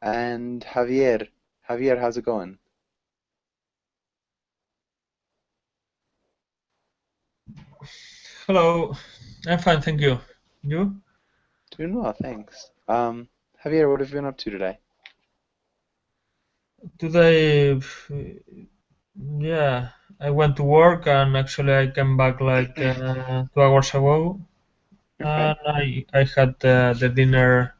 And Javier. Javier, how's it going? Hello, I'm fine, thank you. You? Doing well, thanks. Javier, what have you been up to today? Today, yeah, I went to work and actually I came back like 2 hours ago, Okay. and I had the dinner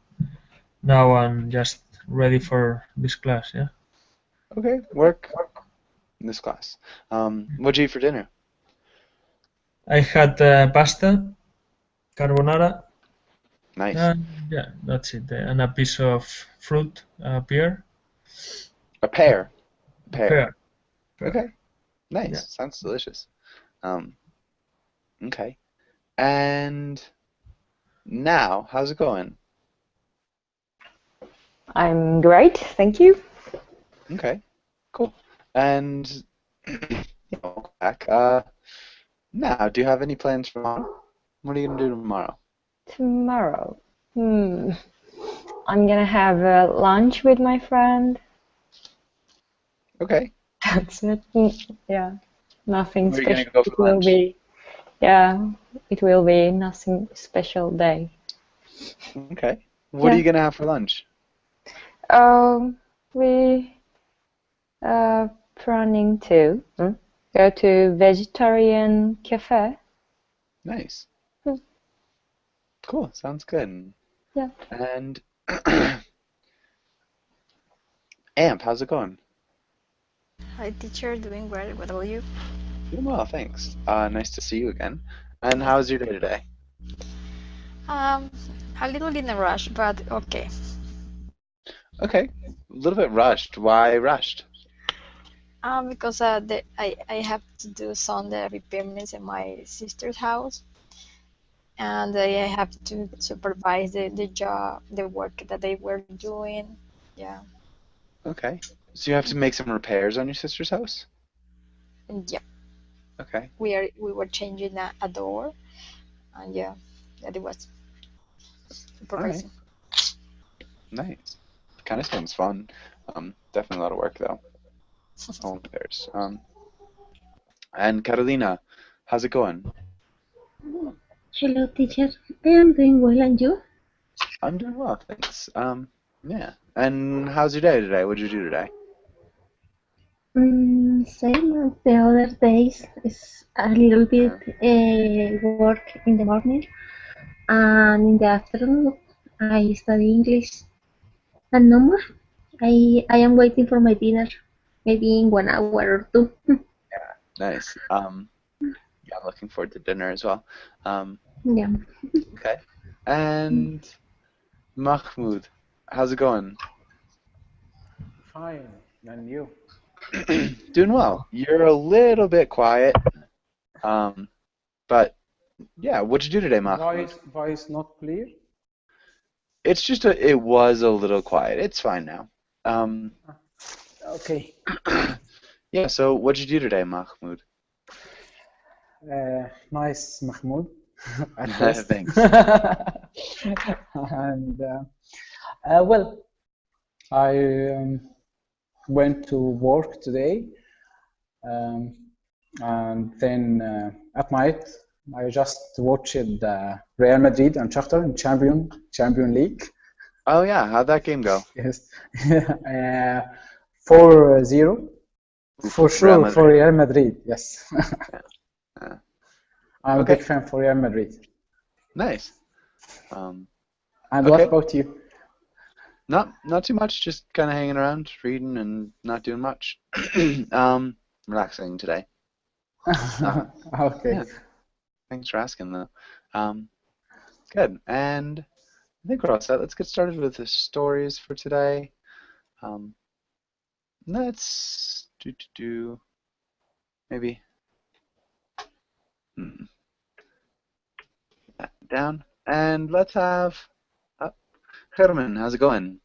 now and just ready for this class. Yeah, Okay. Work in this class. What'd you eat for dinner? I had pasta carbonara, Nice. and yeah, that's it. And a piece of fruit, pear, A pear. Pear. pear, pear. Okay. Nice. Yeah, Sounds delicious. Um, okay. And now, how's it going? I'm great, thank you. Okay. Cool. And welcome back. Now, do you have any plans for tomorrow? What are you gonna do tomorrow? Tomorrow, I'm gonna have lunch with my friend. Okay. That's it. Yeah, nothing Where are you gonna special. go It for will lunch? be, yeah, it will be nothing special day. Okay. What are Yeah. you gonna have for lunch? We planning to go to vegetarian cafe. Nice. Hmm, Cool. Sounds good. Yeah. And Amp, how's it going? Hi, teacher. Doing well. What about you? Doing well, thanks. Nice to see you again. And Nice. how's your day today? Um, a little in a rush, but okay. Okay. A little bit rushed. Why rushed? Because I have to do some repairs in my sister's house, and I have to supervise the job, the work that they were doing. Yeah, Okay. So you have to make some repairs on your sister's house? and yeah, Okay. we were changing a door, and yeah, that it was All right. supervising. Nice. Kind of sounds fun. Definitely a lot of work though. Home repairs. And Carolina, how's it going? Hello, teacher. I am doing well, and you? I'm doing well, thanks. Yeah. And how's your day today? What'd you do today? Same as the other days. It's a little bit Uh, work in the morning, and in the afternoon I study English. And no more. I am waiting for my dinner, maybe in 1 hour or two. nice. Yeah, I'm looking forward to dinner as well. Um, Yeah. okay. And Mahmoud, how's it going? Fine, and you? Doing well. You're a little bit quiet. Um, but yeah, what'd you do today, Mahmoud? Voice not clear? It was a little quiet. It's fine now. Um, Okay. yeah, so what'd you do today, Mahmoud? Nice, Mahmoud, at first. Thanks. And well, I went to work today, um, and then at night I just watched Real Madrid and Shakhtar in Champion League. Oh yeah, how'd that game go? Yes, 4-0 for Oof, Real sure for Madrid. Real Madrid. Yes, Uh, I'm a big okay, fan for Real Madrid. nice. Um, And what okay, about you? not too much, just kind of hanging around, reading and not doing much. Relaxing today. Uh, Okay. yeah, thanks for asking though. Um, good. And I think we're all set. Let's get started with the stories for today. Um, let's do maybe hmm, that down, and let's have Herman. How's it going?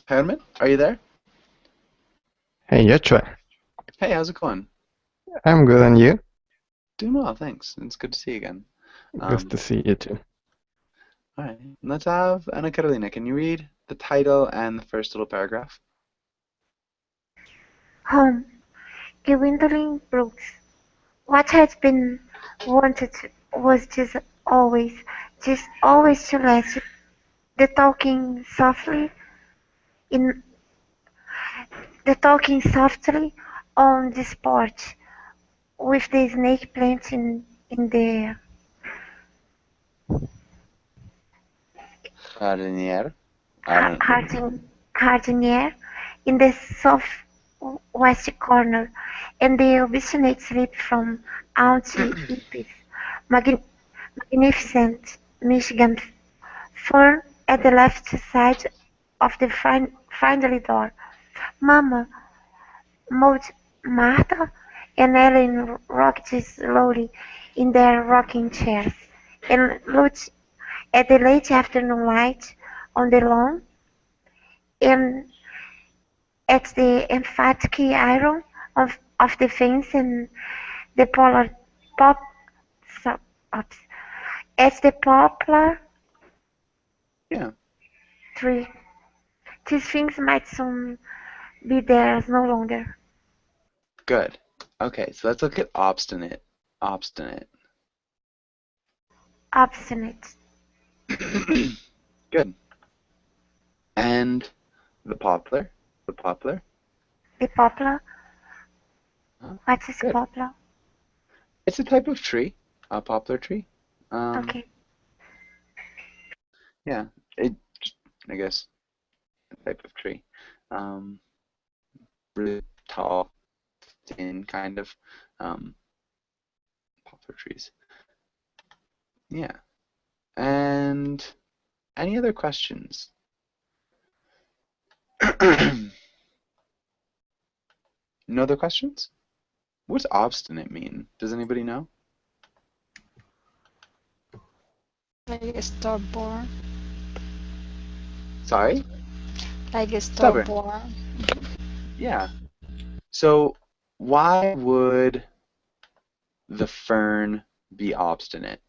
Herman, are you there? Hey, Joshua. Hey, how's it going? I'm good, and you? Doing well, thanks. It's good to see you again. Good to see you too. All right, let's have Ana Carolina. Can you read the title and the first little paragraph? Home. Gwendolyn Brooks. What had been wanted was always, just always to let the talking softly in the talking softly on this porch with the snake plant in the Jardinier. I don't know. jardiniere in the southwest corner, and the obstinate sleep from Auntie Ippy's magnificent Michigan fern at the left side of the friendly door. Mama, moaned Martha, and Ellen rocked slowly in their rocking chairs, and looked at the late afternoon light on the lawn, and at the emphatic iron of the fence and the polar pop so, oops, at the poplar Yeah, tree. These things might soon be theirs no longer. good. Okay, so let's look at obstinate. Obstinate. Obstinate. Good. And the poplar. The poplar. The poplar. Huh? What is Good. poplar? It's a type of tree, a poplar tree. Okay. Yeah, I guess a type of tree. Really tall, thin kind of poplar trees. Yeah. And any other questions? No other questions? What's obstinate mean? Does anybody know? Like a stubborn. Sorry? Like a Stubborn. stubborn. Yeah. So why would the fern be obstinate?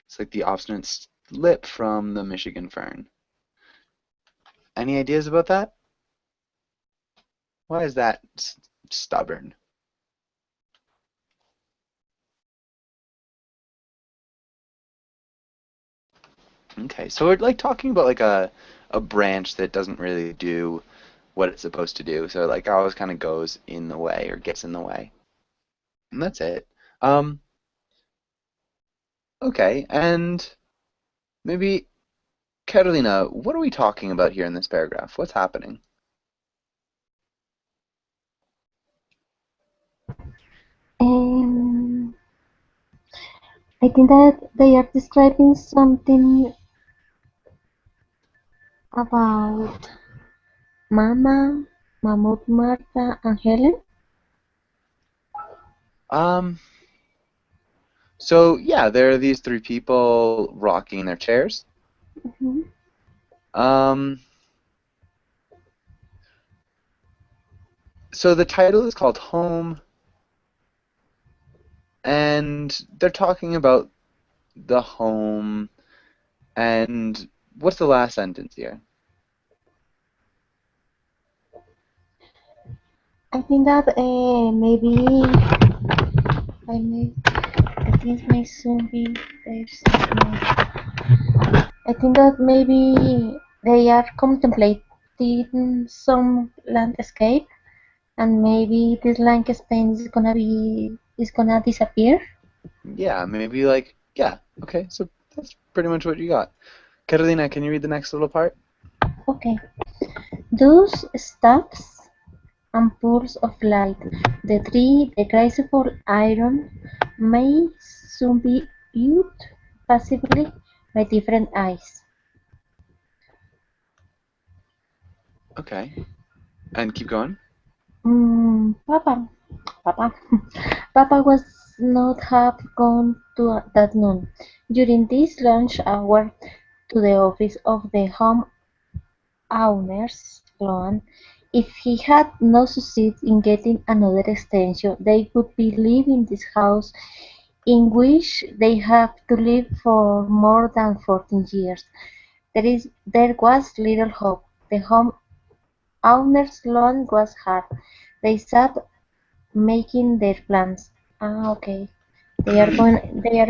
It's like the obstinate slip from the Michigan fern. Any ideas about that? Why is that stubborn? Okay, so we're like talking about like a branch that doesn't really do what it's supposed to do. So like always kind of goes in the way or gets in the way. And that's it. Okay, and maybe Carolina, what are we talking about here in this paragraph? What's happening? I think that they are describing something about Mama, Mammoth, Martha, and Helen. So yeah, there are these three people rocking their chairs. Mhm. So the title is called Home, and they're talking about the home, and what's the last sentence here? I think that maybe I think it may soon be there's I think that maybe they are contemplating some landscape, and maybe this landscape is gonna disappear. Yeah, maybe like, yeah, okay, so that's pretty much what you got. Carolina, can you read the next little part? Okay. Those stops and pools of light, the graceful iron, may soon be viewed passively by different eyes. Okay, and keep going. Papa, Papa was not have gone to that noon. During this lunch hour to the office of the home owners loan, If he had not succeeded in getting another extension, they would be leaving this house in which they have to live for more than 14 years. There was little hope. The homeowner's loan was hard. They sat making their plans. Okay. They are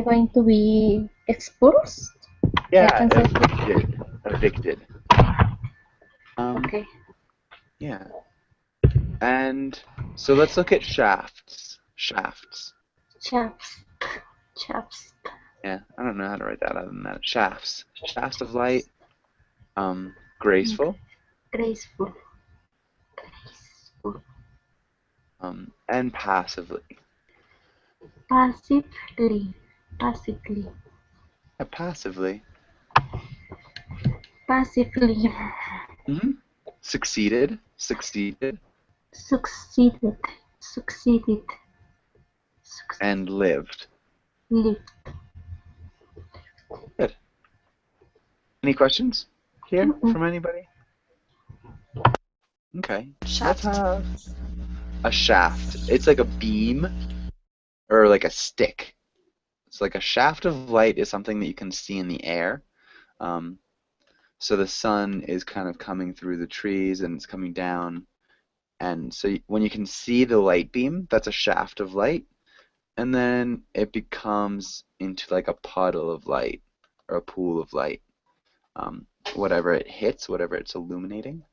going to be expulsed? I Yeah, can say. evicted. Evicted. Okay. Yeah. And so let's look at shafts. Shafts. Chaps. Chaps. Yeah, I don't know how to write that other than that. Shafts. Shafts of light. Graceful. Graceful. Graceful. And passively. Passively. Passively. Passively. Passively. Succeeded. Succeeded. Succeeded. Succeeded. And lived. Lived. Good. Any questions here from anybody? Okay. Shaft. Let's have a shaft. It's like a beam or like a stick. It's like a shaft of light is something that you can see in the air. So the sun is kind of coming through the trees and it's coming down. And so when you can see the light beam, that's a shaft of light. And then it becomes into like a puddle of light or a pool of light. Whatever it hits, whatever it's illuminating.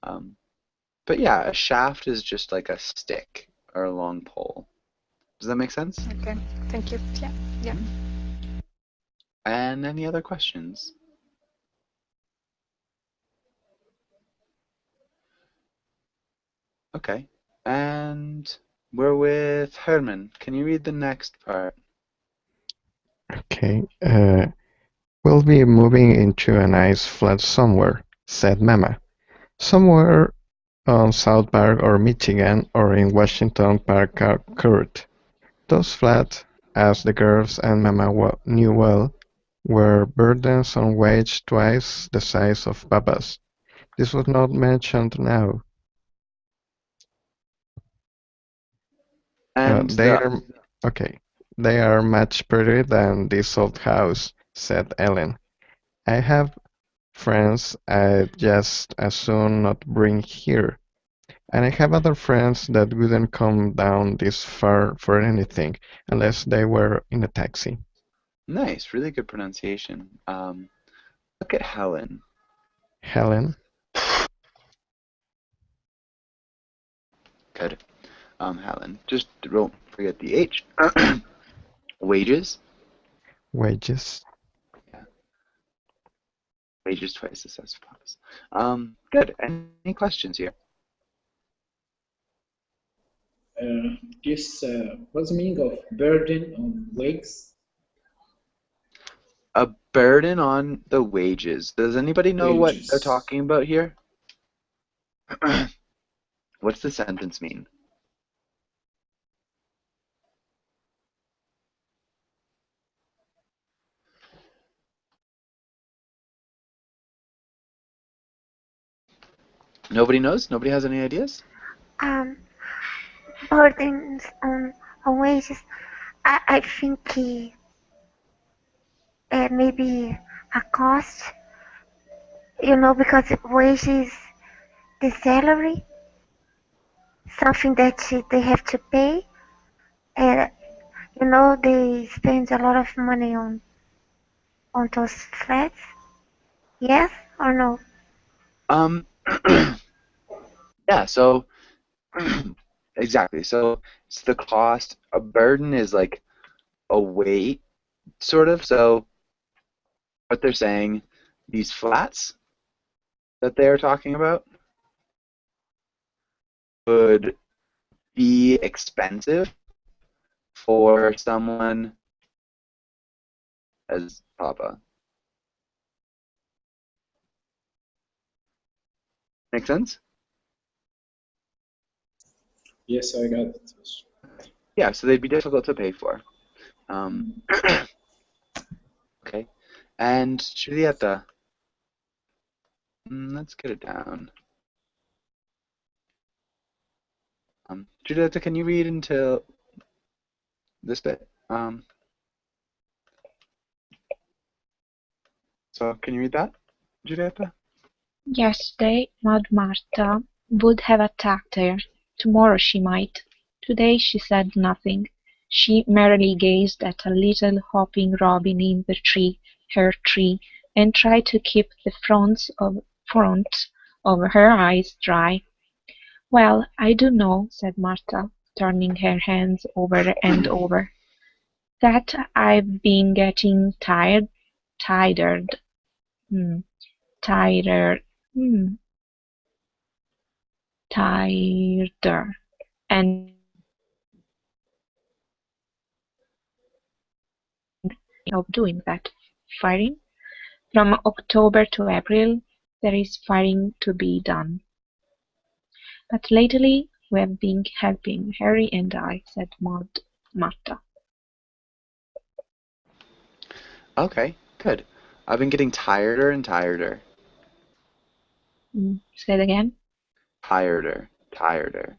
But yeah, a shaft is just like a stick or a long pole. Does that make sense? Okay, thank you. Yeah, yeah. And any other questions? Okay. And we're with Herman. Can you read the next part? Okay. We'll be moving into a nice flat somewhere, said Mama. Somewhere on South Park or Michigan or in Washington Park Court. Those flats, as the girls and Mama knew well, were burdens on wage twice the size of Papa's. This was not mentioned now. And They are much prettier than this old house, said Ellen. I have friends I'd just as soon not bring here. And I have other friends that wouldn't come down this far for anything, unless they were in a taxi. Nice, really good pronunciation. Look at Helen. Helen? Good. Helen. Just don't forget the H. Wages. Wages. Yeah. Wages twice the size of Papa's. Good. Any questions here? What's the meaning of burden on wages? A burden on the wages. Does anybody know what they're Wages. talking about here? What's the sentence mean? Nobody knows? Nobody has any ideas? Burdens on wages. I think maybe a cost, because wages, the salary, something that they have to pay. They spend a lot of money on those flats. Yes or no? Yeah, so exactly. So it's the cost. A burden is like a weight, sort of. So what they're saying, these flats that they're talking about would be expensive for someone as Papa. Make sense? Yes, I got it. Yeah, so they'd be difficult to pay for. Okay. And Julieta, let's get it down. Giulietta, can you read until this bit? So can you read that, Giulietta? Yesterday, Maud Martha would have attacked her. Tomorrow she might. Today she said nothing. She merely gazed at a little hopping robin in the tree, her tree, and tried to keep the fronts of her eyes dry. "Well, I do know," said Martha, turning her hands over and over, "that I've been getting tired, tired, tired, tireder, and of doing that. Firing? From October to April, there is firing to be done. But lately we've been helping, Harry and I," said Martha. Okay, good. I've been getting tireder and tireder. Say it again. Tireder. Tireder.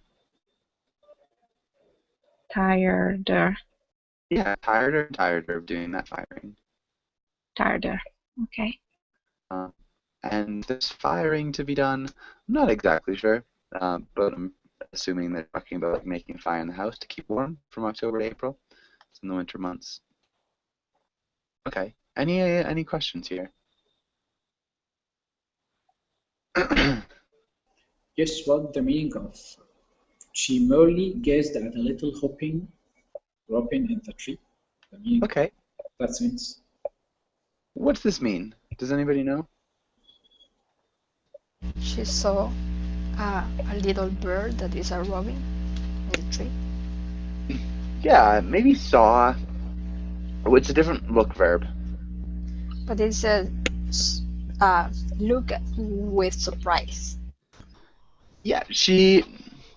Yeah, tireder and tireder of doing that firing. Tireder. Okay. And there's firing to be done. I'm not exactly sure, but I'm assuming they're talking about like making fire in the house to keep warm from October to April. It's in the winter months. Okay. Any questions here? Guess what the meaning of she merely gazed at a little hopping robin in the tree. The meaning Okay. that means. What's this mean? Does anybody know? She saw a little bird that is a robin in the tree. Yeah, maybe saw. Oh, it's a different look verb. But it says look with surprise. Yeah, she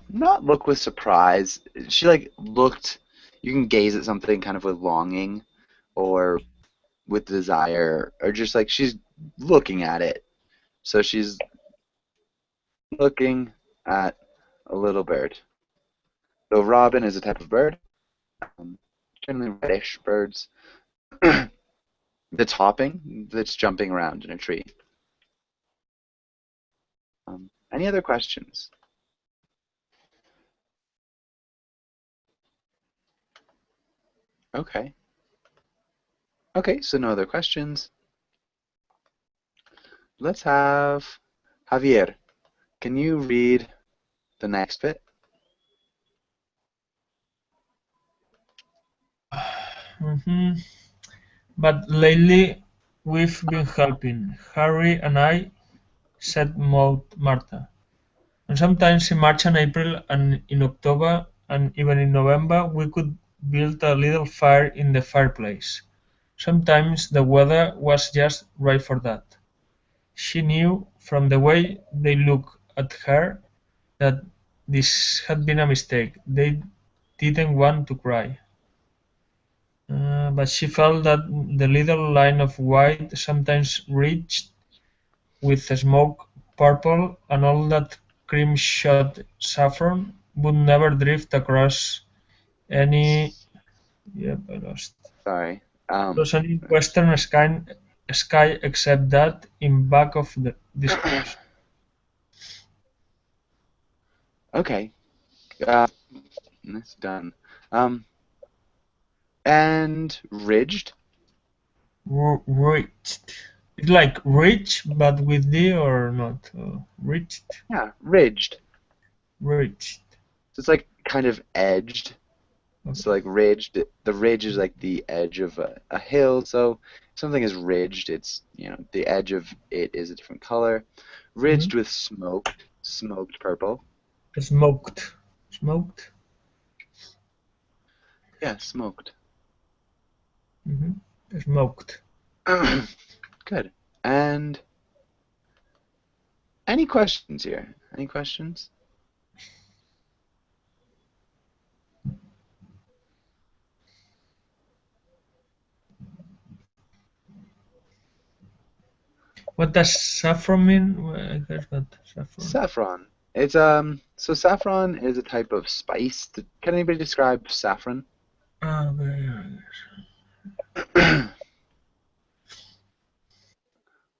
not look with surprise. She like looked. You can gaze at something kind of with longing, or with desire, or just like she's looking at it. So she's looking at a little bird. So robin is a type of bird, generally reddish birds. That's hopping, that's jumping around in a tree. Any other questions? Okay. Okay, so no other questions. Let's have Javier. Can you read the next bit? But lately we've been helping, Harry and I, said Martha. And sometimes in March and April and in October and even in November we could build a little fire in the fireplace. Sometimes the weather was just right for that. She knew from the way they looked at her that this had been a mistake. They didn't want to cry. But she felt that the little line of white, sometimes rich with smoke purple and all that cream-shot saffron, would never drift across any Sorry. any western sky except that in back of this house. Okay. That's done. And ridged? Ridged. It's like rich, but with D or not? Ridged. Yeah, ridged. Ridged. So it's like kind of edged. Okay. So like ridged, the ridge is like the edge of a hill. So if something is ridged, it's, the edge of it is a different color. Ridged with smoked purple. Smoked. Yeah, smoked. Smoked. Good. And any questions here? Any questions? What does saffron mean? I guess what saffron. Saffron. So saffron is a type of spice. Can anybody describe saffron?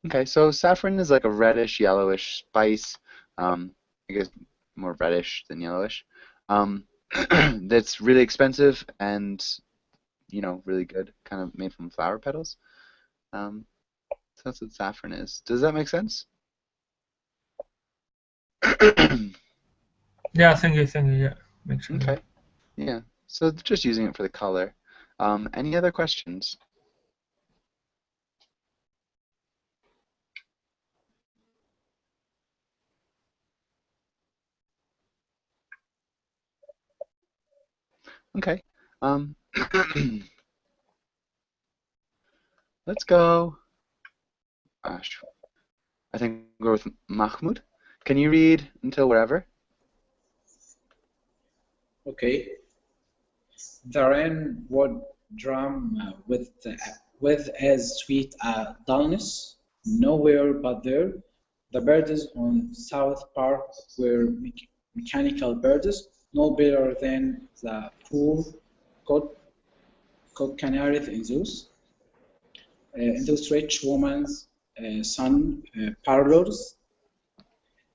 Okay, so saffron is like a reddish, yellowish spice. I guess more reddish than yellowish. Um, that's really expensive and really good, kind of made from flower petals. So that's what saffron is. Does that make sense? Yeah, thank you, yeah. Makes sense. Okay. Yeah. So just using it for the color. Any other questions? Okay. Um, let's go. Gosh, I think we'll go with Mahmoud. Can you read until wherever? Okay. The rain would drum with as sweet a dullness nowhere but there. The birds on South Park were mechanical birds, no better than the poor cock, canaries in those rich women's sun parlors.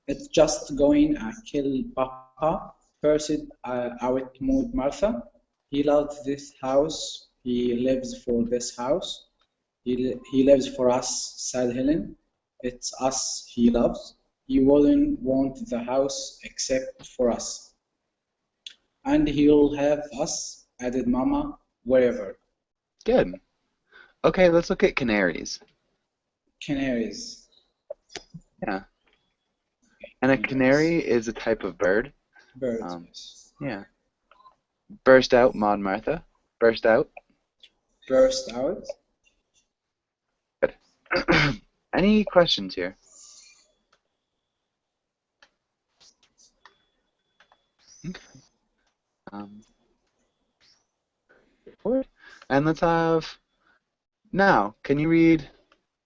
It's just going kill Papa, first out mood Martha. He loves this house. He lives for this house. He lives for us, said Helen. It's us he loves. He wouldn't want the house except for us. And he'll have us, added Mama, wherever. Good. Okay, let's look at canaries. Canaries. Yeah. And a canary is a type of bird. Bird. Yeah. Burst out, Maud Martha. Burst out. Burst out. Good. Any questions here? Okay. Forward. And let's have now. Can you read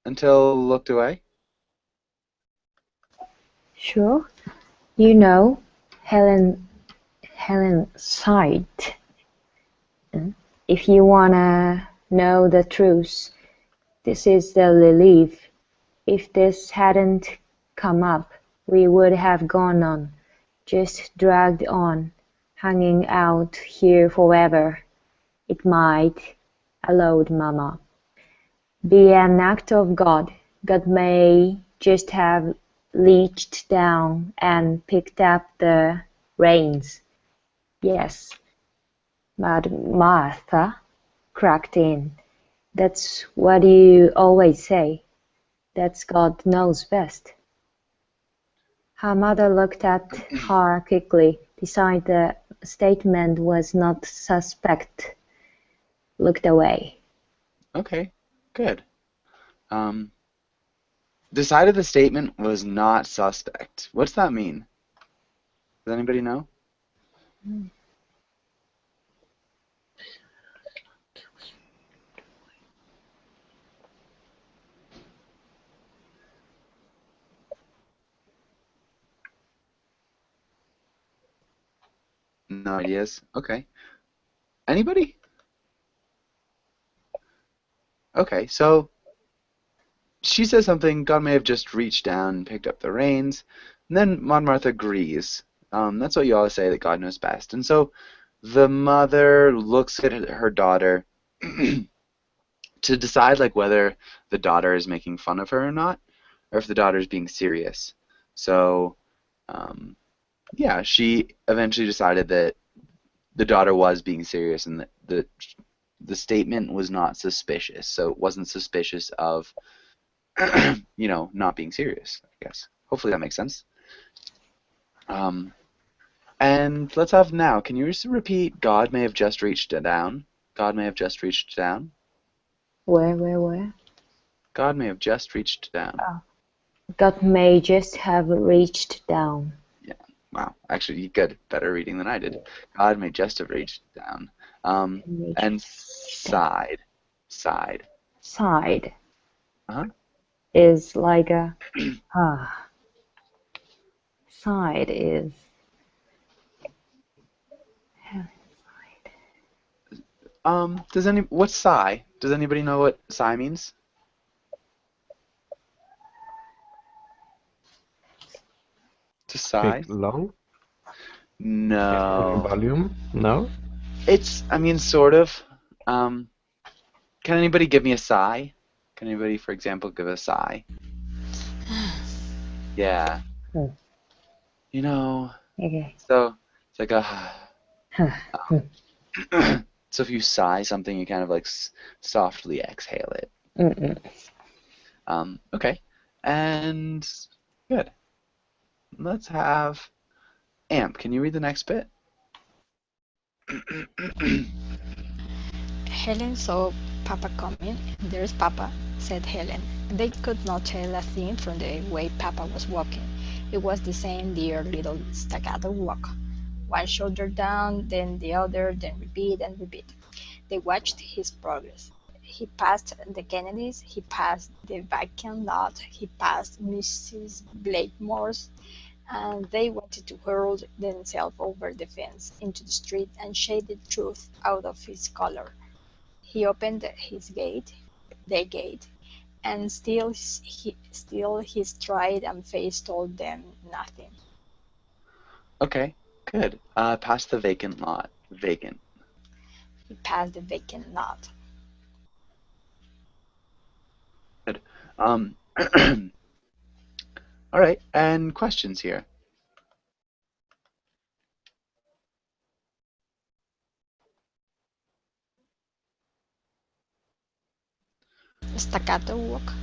until looked away? Sure. Helen sighed. If you wanna know the truth, this is the relief. If this hadn't come up, we would have gone on, just dragged on, hanging out here forever. It might, allowed Mama, be an act of God. God may just have reached down and picked up the reins. Yes, but Martha cracked in. That's what you always say. That's God knows best. Her mother looked at her quickly, decided the statement was not suspect, looked away. Okay, good. Decided the statement was not suspect. What's that mean? Does anybody know? No ideas. Okay. Anybody? Okay, so she says something. God may have just reached down and picked up the reins. And then Maud Martha agrees. That's what you always say, that God knows best. And so the mother looks at her daughter to decide like whether the daughter is making fun of her or not, or if the daughter is being serious. So, yeah, she eventually decided that the daughter was being serious and that the statement was not suspicious. So it wasn't suspicious of, not being serious, I guess. Hopefully that makes sense. And let's have now. Can you just repeat, God may have just reached down? God may have just reached down. Where? God may have just reached down. Oh. God may just have reached down. Yeah. Wow. Actually, you did better reading than I did. God may just have reached down. And sighed. Sighed. Sighed. Uh-huh. Is like a side is What's sigh? Does anybody know what sigh means? To sigh? Speak low? No. Volume? No? I mean, sort of. Can anybody give me a sigh? Can anybody, for example, give a sigh? Yeah. Hmm. You know, Okay. so it's like so if you sigh something, you kind of like softly exhale it. Okay. And good. Let's have Amp. Can you read the next bit? Helen saw Papa coming. There's Papa, said Helen. They could not tell a thing from the way Papa was walking. It was the same dear little staccato walk. One shoulder down, then the other, then repeat and repeat. They watched his progress. He passed the Kennedys, he passed the vacant lot, he passed Mrs. Blakemore's, and they wanted to hurl themselves over the fence into the street and shake the truth out of his collar. He opened the gate, and still his stride and face told them nothing. Okay, good. Past the vacant lot. Vacant. He passed the vacant lot. Good. All right, and questions here. Staccato walk.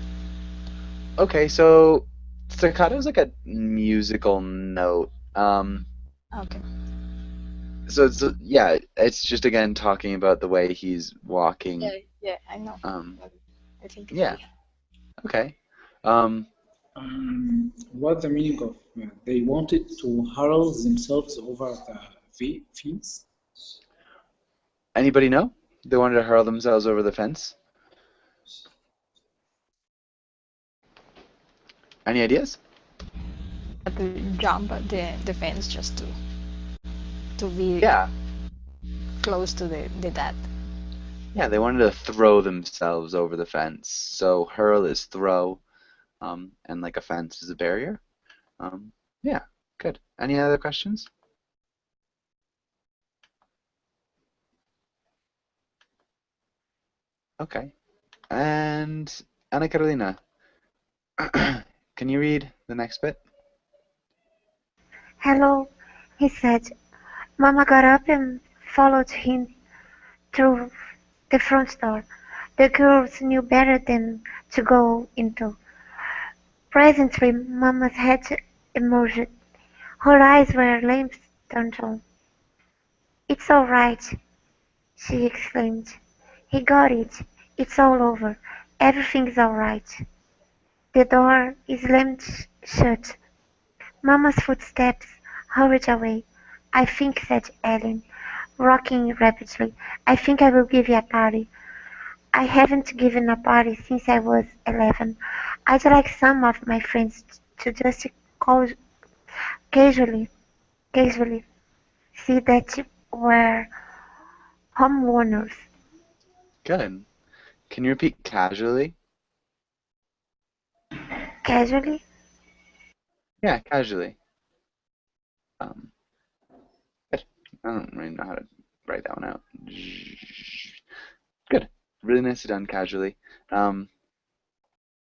Okay, so staccato is like a musical note. Okay. So yeah, it's just again talking about the way he's walking. Yeah, I know. I think. Yeah. Okay. Um, What's the meaning of they wanted to hurl themselves over the fence? Anybody know? They wanted to hurl themselves over the fence. Any ideas? To jump the fence just to be Yeah. close to the dad. Yeah, they wanted to throw themselves over the fence. So hurl is throw, and like a fence is a barrier. Yeah, good. Any other questions? Okay. And Ana Carolina, can you read the next bit? Hello, he said. Mama got up and followed him through the front door. The girls knew better than to go into. Presently Mama's head emerged. Her eyes were lamp-turned. "It's all right," she exclaimed. "He got it. It's all over. Everything's all right." The door slammed shut. Mama's footsteps hurried away. "I think," said Ellen, rocking rapidly, "I think I will give you a party. I haven't given a party since I was 11. I'd like some of my friends to just casually see that we're homeowners." Good. Can you repeat casually? Casually? Yeah, casually. Good. I don't really know how to write that one out. Good. Really nicely done, casually. And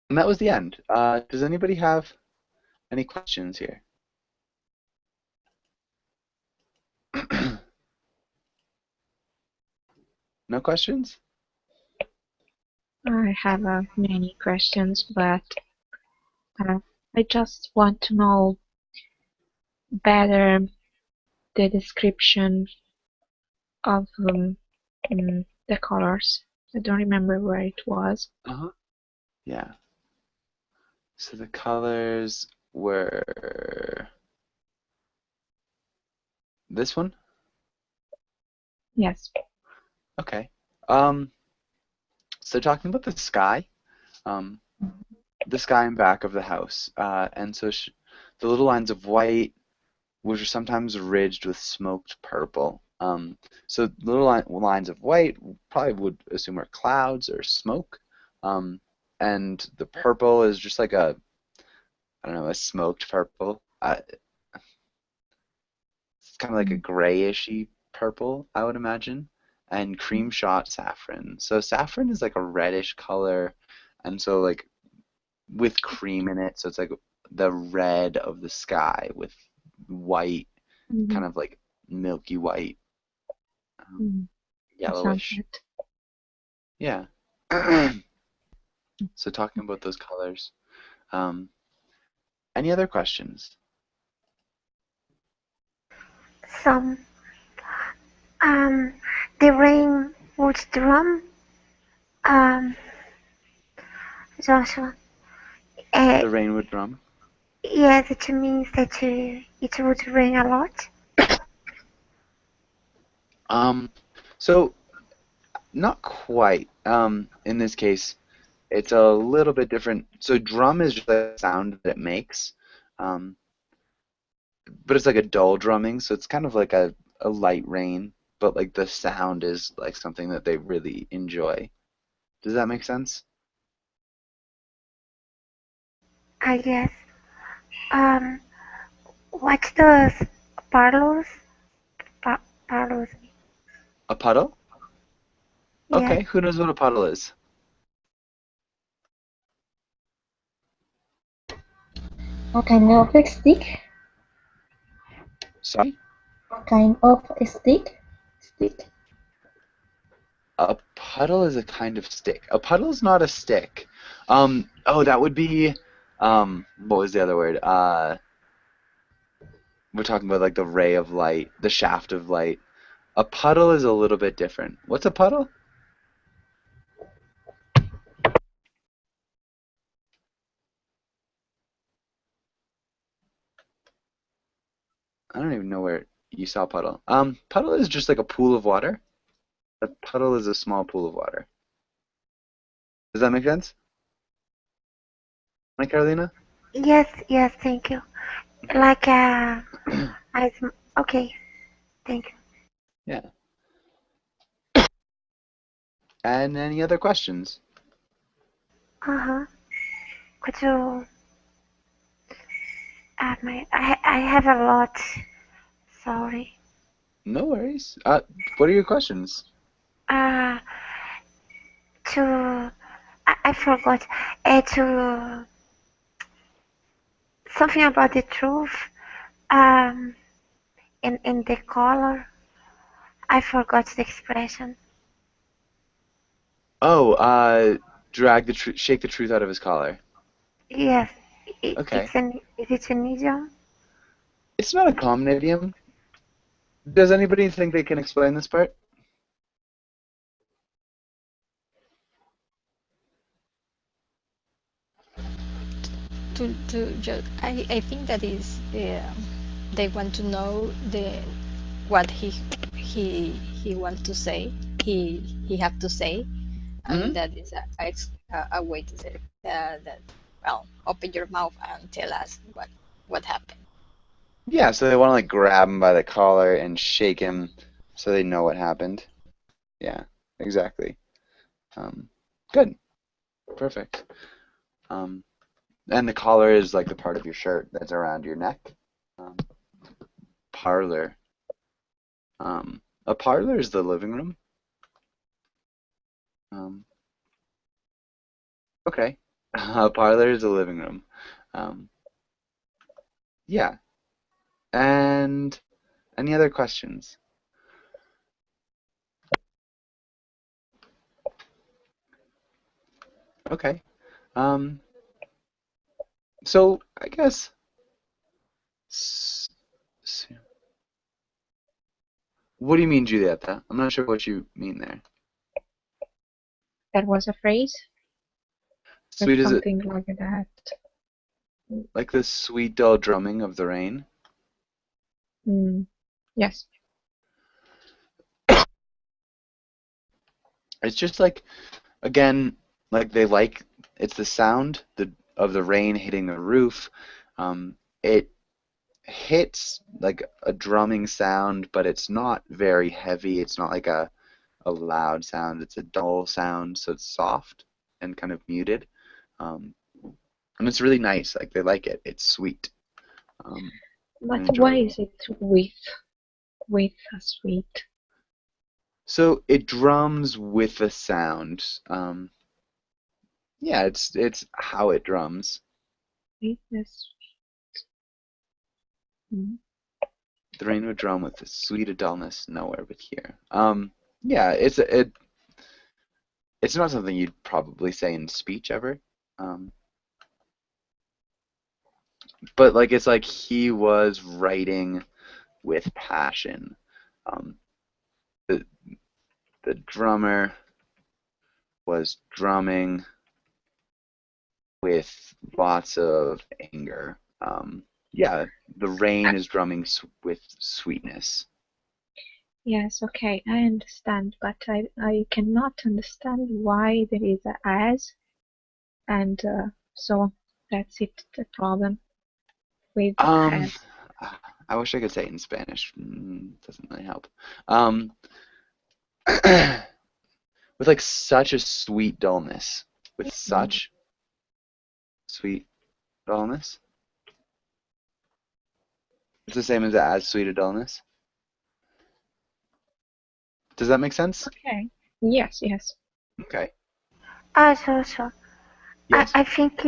that was the end. Does anybody have any questions here? No questions? I have many questions, but I just want to know better the description of the colors. I don't remember where it was. Uh-huh. Yeah. So the colors were this one? Yes. Okay. So talking about the sky, the sky in back of the house, and so the little lines of white, which are sometimes ridged with smoked purple. So little lines of white probably would assume are clouds or smoke. And the purple is just like a, I don't know, a smoked purple. It's kind of like a grayishy purple, I would imagine. And cream shot saffron. So saffron is like a reddish color, and so like with cream in it, so it's like the red of the sky with white, kind of like milky white, yellowish. Sunset. Yeah. So talking about those colors. Any other questions? Some the rain would drum. Joshua. The rain would drum? Yeah, that means that it would rain a lot. So not quite. In this case, it's a little bit different. So drum is just the sound that it makes, but it's like a dull drumming. So it's kind of like a light rain, but like the sound is like something that they really enjoy. Does that make sense? I guess. What does parlos parlos mean? A puddle? Yeah. Okay, who knows what a puddle is? A kind of a stick. Sorry? A kind of a stick. Stick. A puddle is a kind of stick. A puddle is not a stick. Oh, that would be, what was the other word? We're talking about like the ray of light, the shaft of light. A puddle is a little bit different. What's a puddle? I don't even know where you saw puddle. Puddle is just like a pool of water. A puddle is a small pool of water. Does that make sense? Right, Carolina? Yes, thank you. Like okay, thank you. Yeah. And any other questions? Could you add I have a lot. Sorry. No worries. What are your questions? To I forgot. To something about the truth. In the color. I forgot the expression. Oh, shake the truth out of his collar. Yes, Okay. is it an idiom? It's not a common idiom. Does anybody think they can explain this part? I think that is they want to know what he wants to say. He have to say, and that is a way to say that. Well, open your mouth and tell us what happened. Yeah, so they want to like grab him by the collar and shake him so they know what happened. Yeah, exactly. Good. Perfect. And the collar is like the part of your shirt that's around your neck. Parlor. A parlor is the living room. Okay. A parlor is the living room. Yeah. And any other questions? Okay. So I guess. What do you mean, Julieta? I'm not sure what you mean there. That was a phrase? Sweet is it? Something like that. Like the sweet dull drumming of the rain? Yes. It's just like, again, like it's the sound of the rain hitting the roof. It hits like a drumming sound, but it's not very heavy. It's not like a loud sound. It's a dull sound, so it's soft and kind of muted. Um, and it's really nice. Like they like it. It's sweet But and why enjoyable. is it with a sweet? So it drums with a sound. Yeah, it's how it drums. With a sweet. The rain would drum with a sweet dullness nowhere but here. Yeah, it's not something you'd probably say in speech ever. Um, but like it's like he was writing with passion. Um, the the drummer was drumming with lots of anger. Yeah, the rain is drumming with sweetness. Yes, okay, I understand, but I cannot understand why there is a as, and so that's it, the problem with Um, as. I wish I could say it in Spanish. Doesn't really help. Um, with like such a sweet dullness. With such sweet dullness. It's the same as sweet a dullness. Does that make sense? Okay. Yes, yes. Okay. So Yes. I think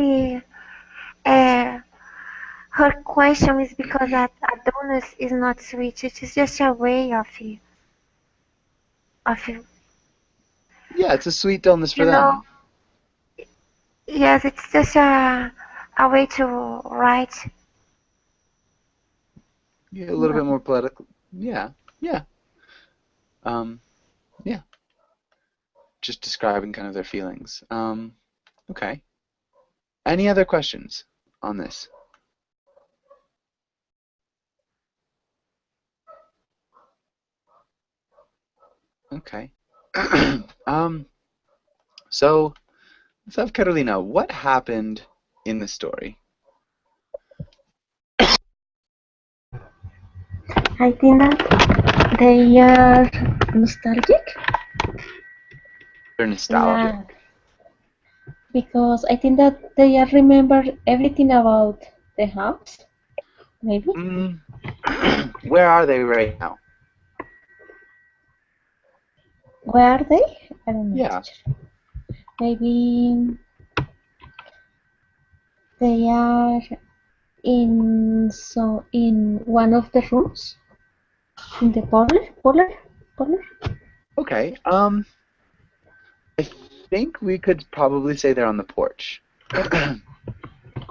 her question is because that Adonis is not sweet. It is just a way of Yeah, it's a sweet dullness for you know. them. Yes, it's just a way to write. Yeah, a little bit more poetic. Yeah. Yeah. Um, yeah. Just describing kind of their feelings. Okay. Any other questions on this? Okay. So let's have Carolina. What happened in the story? I think that they are nostalgic. They're nostalgic. La, because I think that they are remember everything about the house, maybe. Mm, where are they right now? Where are they? I don't know, Yeah. teacher. Maybe they are in one of the rooms in the parlor. Okay. I think we could probably say they're on the porch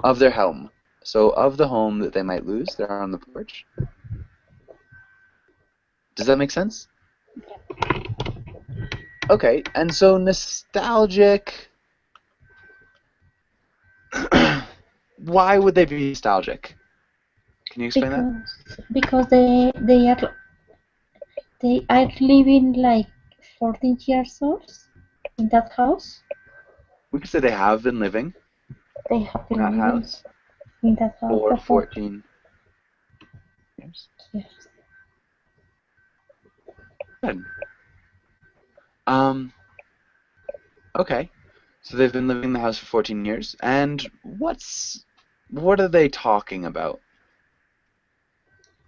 of their home. So of the home that they might lose, they're on the porch. Does that make sense? Okay. And so nostalgic. Why would they be nostalgic? Can you explain that? Because they are living like 14 years old in that house. We could say they have been living They have in been that living house in that house for for 14 years. years. Good. Um, okay. So they've been living in the house for 14 years. And what are they talking about?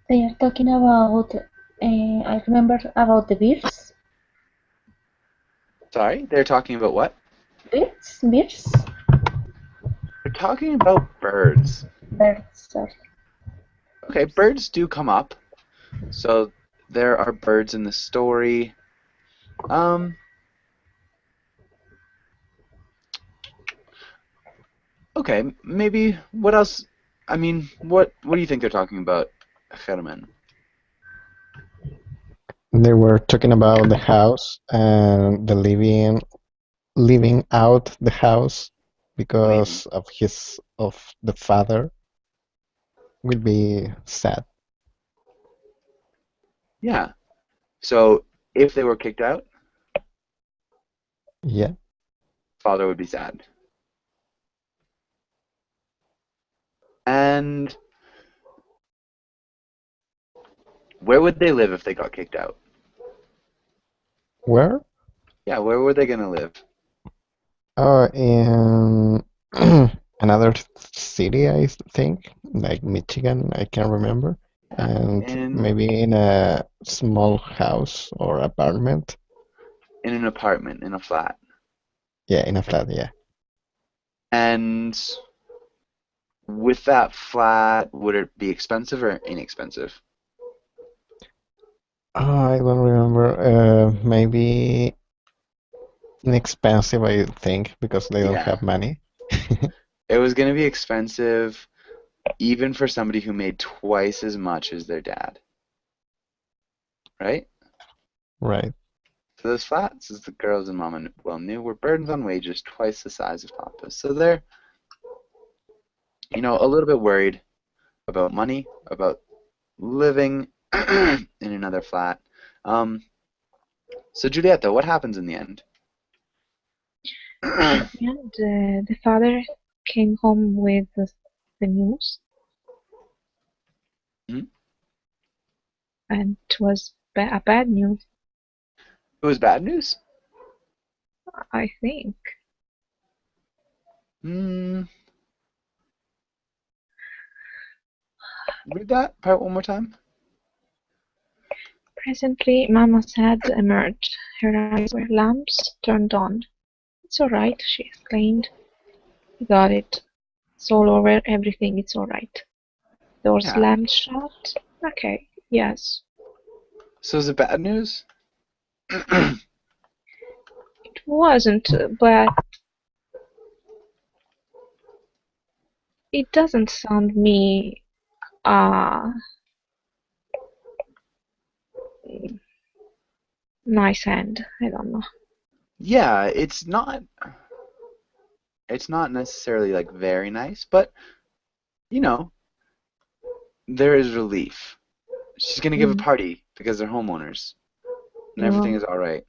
They are talking about, I remember about the birds. Sorry, they're talking about what? Birds? They're talking about birds. Birds, sorry. Okay, birds do come up. So there are birds in the story. Okay, maybe what else? I mean, what do you think they're talking about, German? They were talking about the house and the living out the house Leaving. because of the father will be sad. Yeah. So if they were kicked out, Yeah. father would be sad. And Where would they live if they got kicked out? Where? Yeah, where were they gonna live? Oh, in another city, I think, like Michigan, I can't remember. And In maybe in a small house or apartment. an apartment, in a flat. Yeah, in a flat, yeah. And with that flat, would it be expensive or inexpensive? Oh, I don't remember. Maybe inexpensive, I think, because they don't Yeah. have money. It was gonna be expensive even for somebody who made twice as much as their dad. Right? Right. So those flats, as the girls and Mama well knew, were burdens on wages twice the size of Papa's. So they're, a little bit worried about money, about living in another flat. So Giulietta, what happens in the end? And the father came home with the news, Hmm? and it was a bad news, It was bad news? I think. Read that part one more time. Presently, Mama's head emerged. Her eyes were lamps turned on. "It's all right," she exclaimed. "We got it. It's all over. Everything is all right. Door Yeah. slammed shut. Okay, yes. So is it bad news? It wasn't, but it doesn't sound me nice end. I don't know. Yeah, it's not necessarily like very nice, but there is relief. She's gonna give a party because they're homeowners, and everything Well, is all right.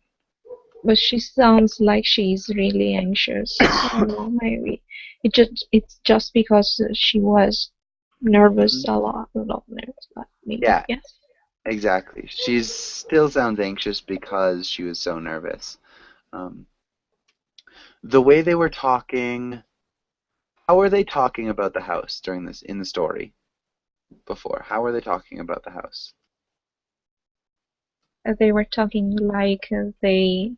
but she sounds like she's really anxious. I don't know, maybe it's just because she was nervous, a lot nervous, but maybe, Yeah, yes. exactly. She still sounds anxious because she was so nervous. The way they were talking, how were they talking about the house during this in the story before? How were they talking about the house? They were talking like they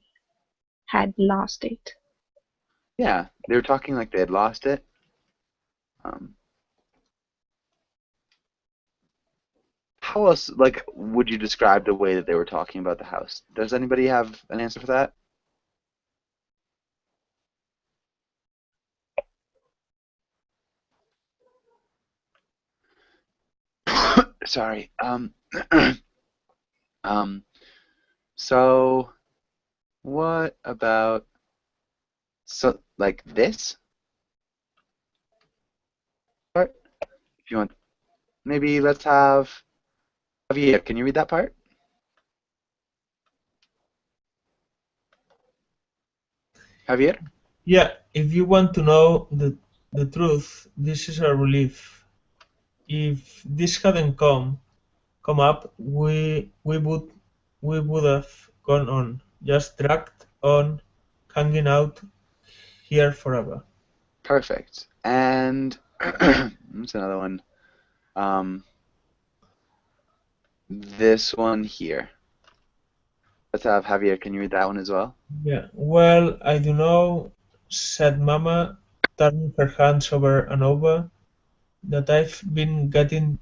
had lost it. Yeah, they were talking like they had lost it. How else, like, would you describe the way that they were talking about the house? Does anybody have an answer for that? Sorry. So what about like this part? If you want, maybe let's have Javier. Can you read that part? Javier? Yeah, if you want to know the truth, this is a relief. If this hadn't come up, we would have gone on, just dragged on, hanging out here forever. Perfect. And that's another one. This one here. Let's have Javier. Can you read that one as well? Yeah. Well, I do know, said Mama, turning her hands over and over, that I've been getting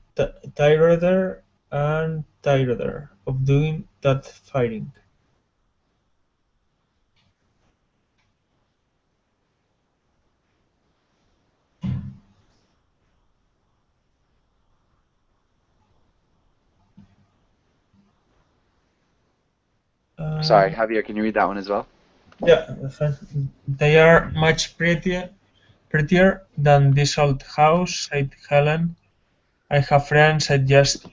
tireder and tireder of doing that fighting. Sorry, Javier. Can you read that one as well? Yeah, they are much prettier than this old house, said Helen. I have friends I'd just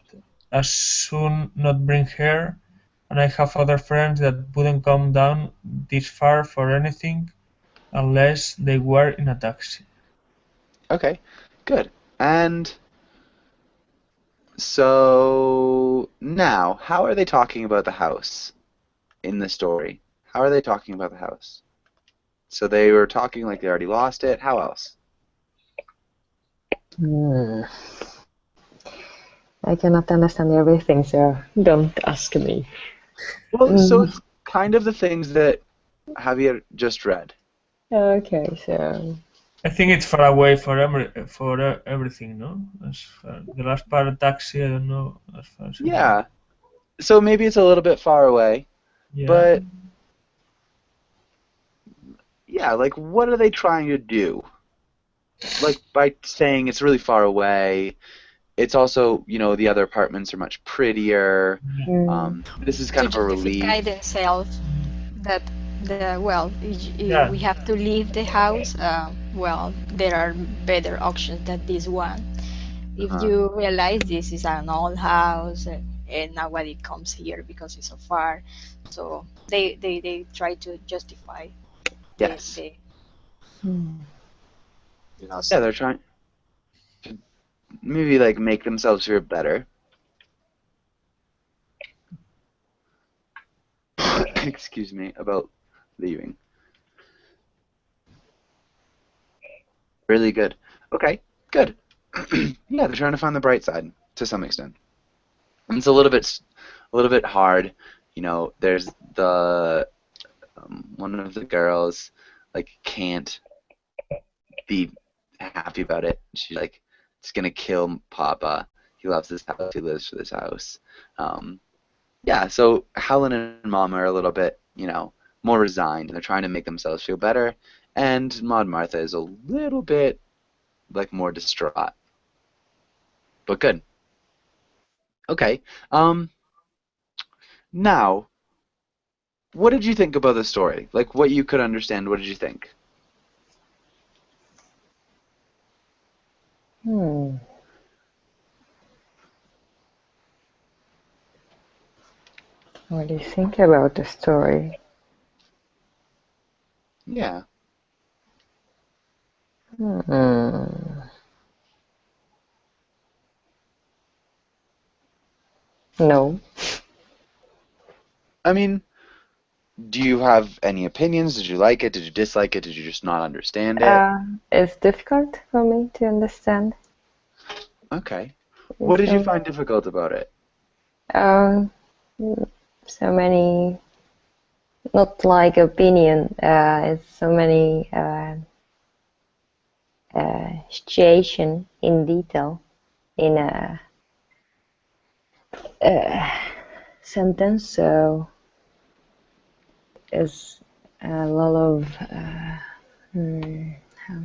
as soon not bring here, and I have other friends that wouldn't come down this far for anything unless they were in a taxi. Okay, good. And So now, how are they talking about the house in the story? How are they talking about the house? So they were talking like they already lost it. How else? I cannot understand everything, so don't ask me. Well, so it's kind of the things that Javier just read. Okay, so I think it's far away for everything, no? The last part, taxi, I don't know as far as I know. Yeah. So maybe it's a little bit far away, Yeah. but yeah, like what are they trying to do? Like by saying it's really far away, it's also, the other apartments are much prettier. This is kind To of a justify relief. themselves that Yeah. we have to leave the house. Well, there are better options than this one. If Uh-huh. you realize this is an old house and nobody comes here because it's so far, so they try to justify Yes. the loss. Yeah, they're trying to maybe like make themselves feel better. Excuse me, about leaving. Really good. Okay, good. Yeah, they're trying to find the bright side to some extent. And it's a little bit hard. There's the one of the girls like can't be happy about it. She's like, it's gonna kill Papa. He loves this house. He lives for this house. Yeah, so Helen and Mom are a little bit, more resigned, and they're trying to make themselves feel better. And Maud Martha is a little bit like more distraught, but good. Okay. Now, what did you think about the story? Like, what you could understand. What did you think? what do you think about the story? Yeah. No. I mean, do you have any opinions? Did you like it? Did you dislike it? Did you just not understand it? It's difficult for me to understand. Okay. What did you So, find difficult about it? so many, not like opinion. It's so many situation in detail in a sentence. So it's a lot of how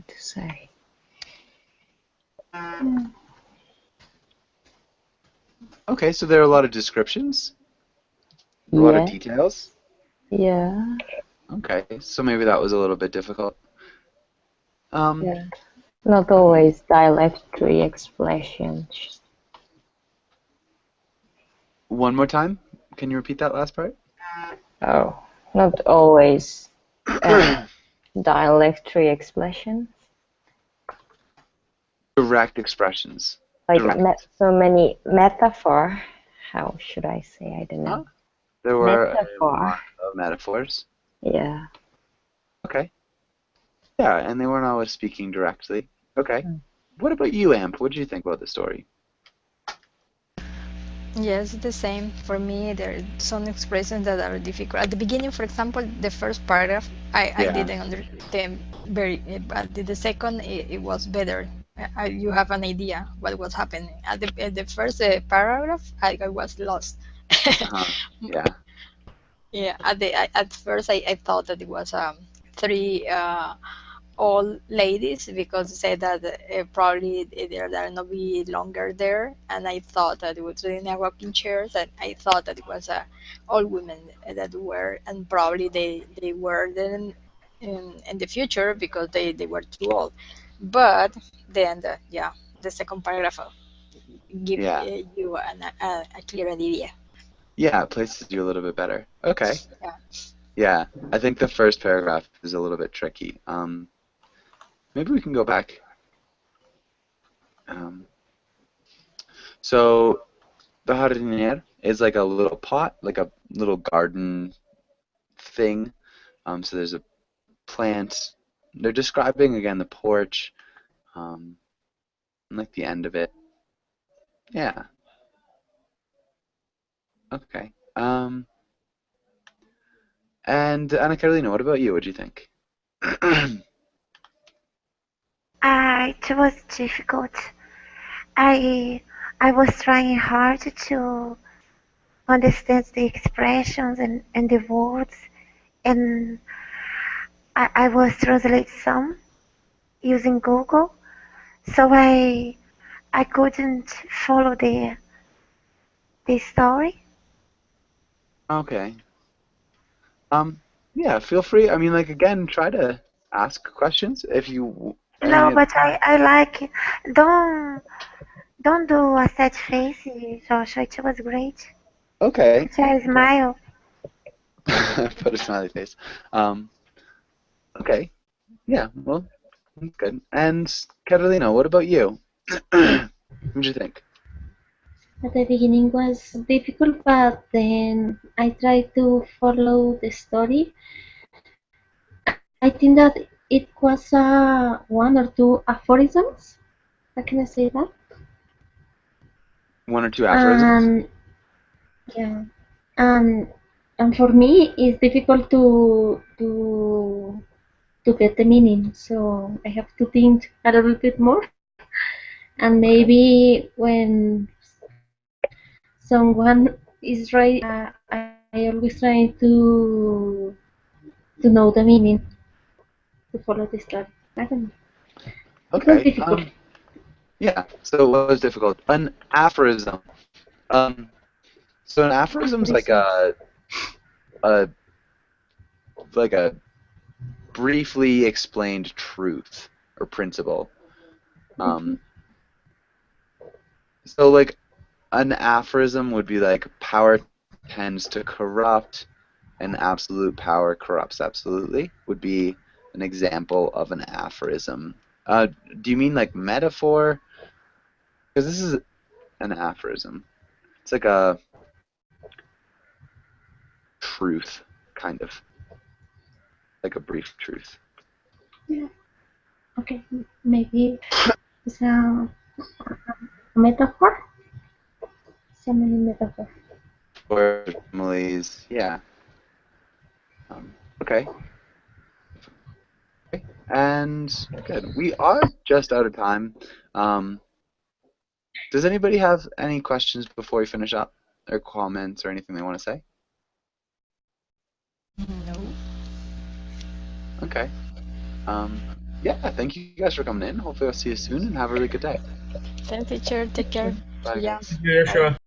to say. Okay, so there are a lot of descriptions, a lot of Yeah, details. yeah, Okay, so maybe that was a little bit difficult. yeah. Not always dialectic expressions. One more time. Can you repeat that last part? Oh, not always dialectic expressions. Direct expressions. Like Direct. so many metaphor. How should I say? I don't know. There were a Metaphor. lot of metaphors. Yeah. Okay. Yeah, and they weren't always speaking directly. Okay. What about you, Amp? What did you think about the story? Yes, the same. For me, there are some expressions that are difficult. At the beginning, for example, the first paragraph, I Yeah. didn't understand very, but the second, it was better. You have an idea what was happening. At the first paragraph, I was lost. Uh-huh. Yeah. Yeah, at first I thought that it was three old ladies because they said that probably they're not be longer there, and I thought that it was in a rocking chairs, and I thought that it was old women that were, and probably they were then in the future because they were too old. But then the second paragraph give Yeah. you a clear idea. Yeah, it places you a little bit better. Okay. Yeah. Yeah, I think the first paragraph is a little bit tricky. Maybe we can go back. So the jardinier is like a little pot, like a little garden thing. So there's a plant. They're describing again the porch, and like the end of it. Yeah. Okay. And Anna Carolina, what about you? What do you think? It was difficult. I I was trying hard to understand the expressions and the words, and I was translate some using Google, so I couldn't follow the story. Okay. Yeah, feel free. I mean, like, again, try to ask questions if you. I No, mean, but I like it. Don't do a sad face, Joshua. It was great. okay. Put a smile. Put a smiley face. Okay. Yeah. Well, that's good. And Carolina, what about you? What'd you think? At the beginning was difficult, but then I tried to follow the story. I think that it was one or two aphorisms. How can I say that? One or two aphorisms? Yeah, and for me, it's difficult to get the meaning. So I have to think a little bit more. And maybe when someone is right, I always try to know the meaning, to follow the story. I don't know. It was Okay. difficult. Yeah. So it was difficult. An aphorism. So an aphorism is like a briefly explained truth or principle. So like an aphorism would be like power tends to corrupt and absolute power corrupts absolutely would be an example of an aphorism. Do you mean like metaphor? Because this is an aphorism. It's like a truth, kind of. Like a brief truth. Yeah. Okay, maybe it's a metaphor. Some metaphor. Or similes, yeah. Okay. Okay. And good. We are just out of time. Does anybody have any questions before we finish up? Or comments or anything they want to say? No. Okay. Yeah, thank you guys for coming in. Hopefully I'll see you soon and have a really good day. Same teacher. Take care. Bye, Yeah. guys. Joshua.